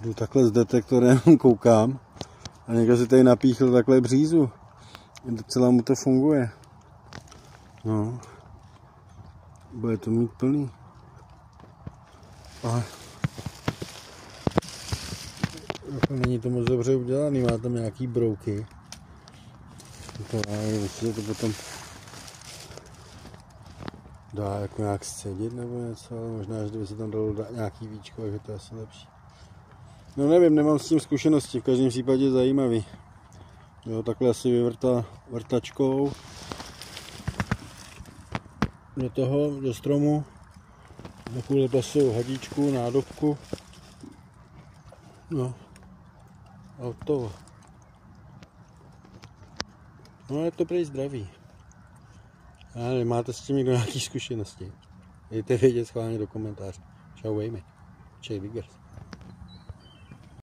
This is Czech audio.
Jdu takhle s detektorem, koukám a někdo si tady napíchl takhle břízu. Docela mu to funguje. No. Bude to mít plný. Ale není to moc dobře udělaný, má tam nějaký brouky. Myslím, že to potom dá jako nějak scedit nebo něco, ale možná, že kdyby se tam dalo nějaký víčko, takže to je asi lepší. No nevím, nemám s tím zkušenosti, v každém případě zajímavý. Jo, takhle asi vyvrtá vrtačkou do toho, do stromu, takovou plastovou hadičku, nádobku. No, a hotovo. No je to prý zdravý. Ale máte s tím někdo nějaký zkušenosti? Dejte vědět schválně do komentářů. Čau, vejme. Čej, Vigers.